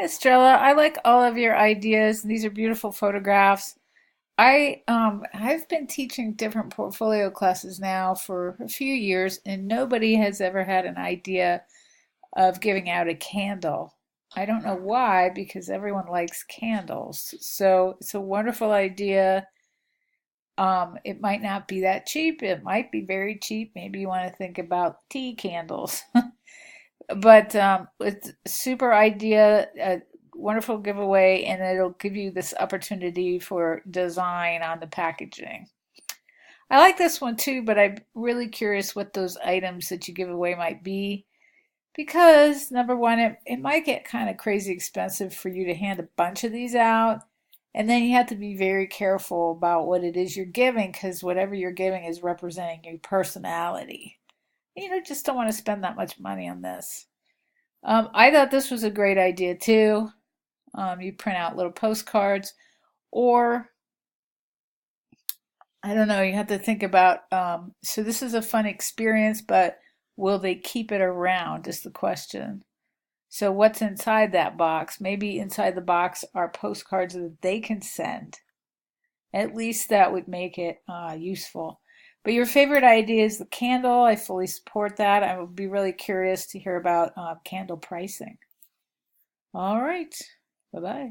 Estrella, I like all of your ideas. These are beautiful photographs. I've been teaching different portfolio classes now for a few years, and nobody has ever had an idea of giving out a candle. I don't know why, because everyone likes candles. So it's a wonderful idea. It might not be that cheap. It might be very cheap. Maybe you want to think about tea candles. But it's a super idea, a wonderful giveaway, and it'll give you this opportunity for design on the packaging. I like this one too, but I'm really curious what those items that you give away might be. Because number one, it might get kind of crazy expensive for you to hand a bunch of these out. And then you have to be very careful about what it is you're giving because whatever you're giving is representing your personality. Just don't want to spend that much money on this. I thought this was a great idea too. You print out little postcards, or I don't know, you have to think about. So, this is a fun experience, but will they keep it around? Is the question. So, what's inside that box? Maybe inside the box are postcards that they can send. At least that would make it useful. But your favorite idea is the candle. I fully support that. I would be really curious to hear about candle pricing. All right. Bye bye.